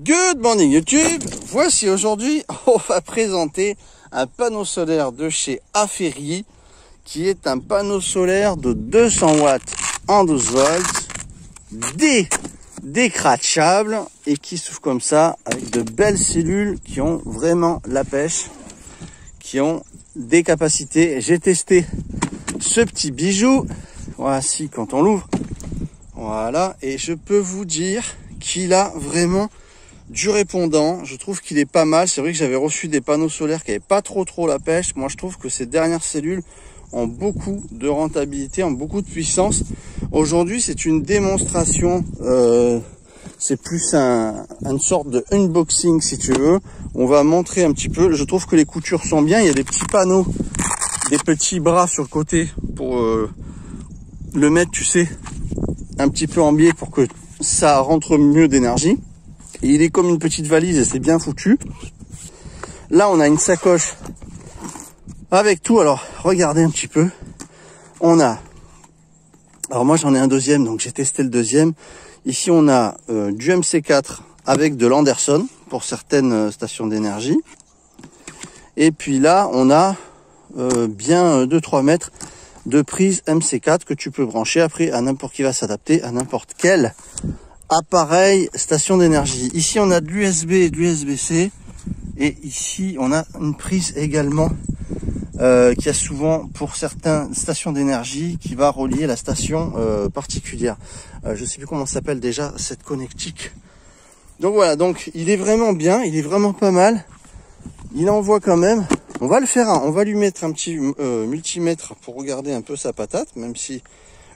Good morning YouTube. Voici aujourd'hui, on va présenter un panneau solaire de chez Aferi, qui est un panneau solaire de 200 watts en 12 volts, décrachable et qui s'ouvre comme ça avec de belles cellules qui ont vraiment la pêche, qui ont des capacités. J'ai testé ce petit bijou, voici quand on l'ouvre, voilà, et je peux vous dire qu'il a vraiment du répondant. Je trouve qu'il est pas mal. C'est vrai que j'avais reçu des panneaux solaires qui n'avaient pas trop la pêche. Moi, je trouve que ces dernières cellules ont beaucoup de rentabilité, ont beaucoup de puissance. Aujourd'hui, c'est une démonstration. C'est plus une sorte de unboxing, si tu veux. On va montrer un petit peu. Je trouve que les coutures sont bien. Il y a des petits panneaux, des petits bras sur le côté pour le mettre, tu sais, un petit peu en biais pour que ça rentre mieux d'énergie. Et il est comme une petite valise et c'est bien foutu. Là, on a une sacoche avec tout. Alors, regardez un petit peu. On a... Alors moi, j'en ai un deuxième, donc j'ai testé le deuxième. Ici, on a du MC4 avec de l'Anderson pour certaines stations d'énergie. Et puis là, on a bien 2-3 mètres de prise MC4 que tu peux brancher après à n'importe qui va s'adapter à n'importe quel appareil station d'énergie. Ici on a de l'USB et de l'USB-C et ici on a une prise également qui a souvent pour certaines stations d'énergie qui va relier la station particulière. Je sais plus comment ça s'appelle déjà cette connectique. Donc voilà, donc il est vraiment bien, il est vraiment pas mal. Il envoie quand même. On va le faire, on va lui mettre un petit multimètre pour regarder un peu sa patate, même si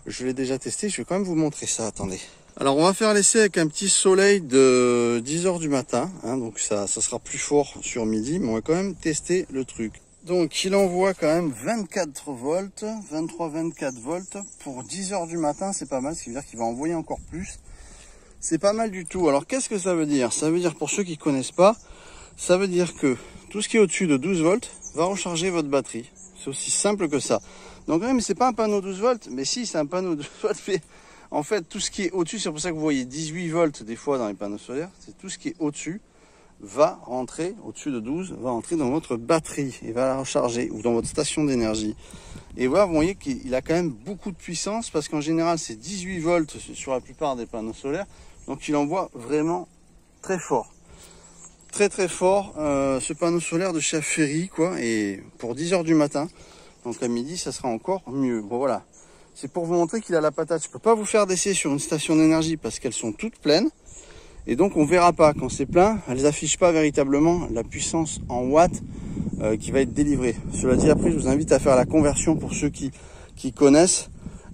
je l'ai déjà testé. Je vais quand même vous montrer ça, attendez. Alors on va faire l'essai avec un petit soleil de 10 h du matin, hein, donc ça sera plus fort sur midi, mais on va quand même tester le truc. Donc il envoie quand même 24 volts, 23-24 volts pour 10 h du matin, c'est pas mal, ce qui veut dire qu'il va envoyer encore plus. C'est pas mal du tout. Alors qu'est-ce que ça veut dire? Ça veut dire, pour ceux qui connaissent pas, ça veut dire que tout ce qui est au-dessus de 12 volts va recharger votre batterie. C'est aussi simple que ça. Donc même c'est pas un panneau 12 volts, mais si c'est un panneau 12 volts, mais en fait, tout ce qui est au-dessus, c'est pour ça que vous voyez 18 volts des fois dans les panneaux solaires, c'est tout ce qui est au-dessus va rentrer, au-dessus de 12, va rentrer dans votre batterie et va la recharger, ou dans votre station d'énergie. Et voilà, vous voyez qu'il a quand même beaucoup de puissance, parce qu'en général, c'est 18 volts sur la plupart des panneaux solaires, donc il envoie vraiment très fort. Très fort, ce panneau solaire de chez Aferi, quoi, et pour 10 h du matin, donc à midi, ça sera encore mieux. Bon, voilà. C'est pour vous montrer qu'il a la patate. Je peux pas vous faire d'essai sur une station d'énergie parce qu'elles sont toutes pleines. Et donc on verra pas. Quand c'est plein, elles affichent pas véritablement la puissance en watts qui va être délivrée. Cela dit, après je vous invite à faire la conversion pour ceux qui connaissent.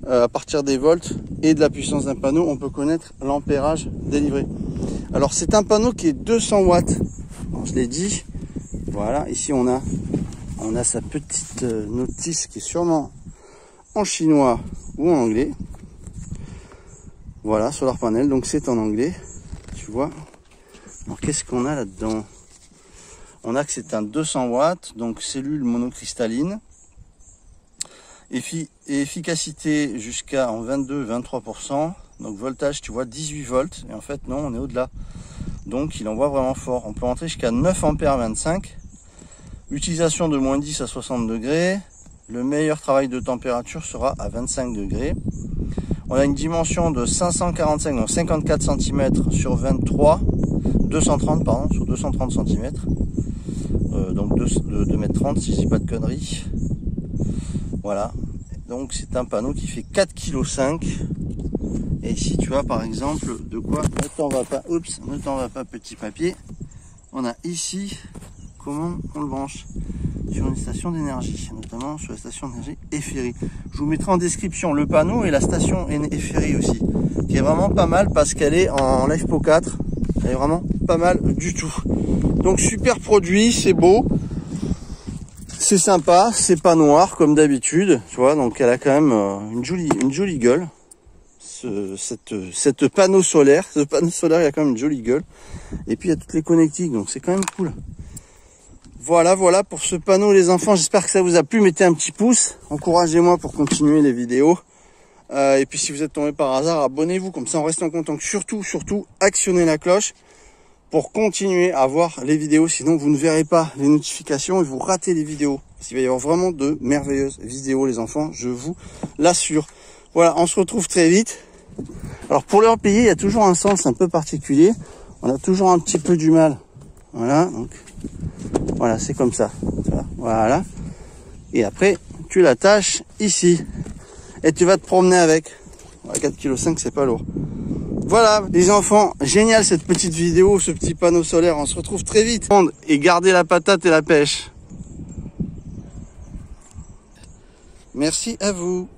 À partir des volts et de la puissance d'un panneau, on peut connaître l'ampérage délivré. Alors c'est un panneau qui est 200 watts. Alors, je l'ai dit. Voilà, ici on a sa petite notice qui est sûrement en chinois ou en anglais. Voilà, solar panel, donc c'est en anglais, tu vois. Alors qu'est-ce qu'on a là-dedans? On a que c'est un 200 watts, donc cellule monocristalline. Efficacité jusqu'à en 22-23%. Donc voltage, tu vois, 18 volts. Et en fait, non, on est au-delà. Donc il envoie vraiment fort. On peut rentrer jusqu'à 9 ampères 25. Utilisation de moins 10 à 60 degrés. Le meilleur travail de température sera à 25 degrés. On a une dimension de 545, donc 54 cm sur 23, 230 pardon, sur 230 cm. Donc de 2,30 m si je dis pas de conneries. Voilà. Donc c'est un panneau qui fait 4,5 kg. Et ici tu as par exemple de quoi, ne t'en va pas, oups, ne t'en va pas petit papier. On a ici comment on le branche sur une station d'énergie, notamment sur la station d'énergie Aferi. Je vous mettrai en description le panneau et la station Aferi aussi, qui est vraiment pas mal parce qu'elle est en LiFePO 4. Elle est vraiment pas mal du tout. Donc super produit, c'est beau, c'est sympa, c'est pas noir comme d'habitude, tu vois. Donc elle a quand même une jolie gueule. Cette panneau solaire, ce panneau solaire, il a quand même une jolie gueule. Et puis il y a toutes les connectiques, donc c'est quand même cool. Voilà pour ce panneau les enfants, j'espère que ça vous a plu, mettez un petit pouce, encouragez-moi pour continuer les vidéos. Et puis si vous êtes tombé par hasard, abonnez-vous, comme ça on reste en contact. Surtout, actionnez la cloche pour continuer à voir les vidéos. Sinon, vous ne verrez pas les notifications et vous ratez les vidéos. Parce qu'il va y avoir vraiment de merveilleuses vidéos, les enfants, je vous l'assure. Voilà, on se retrouve très vite. Alors, pour leur payer, il y a toujours un sens un peu particulier. On a toujours un petit peu du mal. Voilà, donc, voilà, c'est comme ça. Voilà. Et après, tu l'attaches ici. Et tu vas te promener avec. 4,5 kg, c'est pas lourd. Voilà, les enfants, génial cette petite vidéo, ce petit panneau solaire. On se retrouve très vite. Et gardez la patate et la pêche. Merci à vous.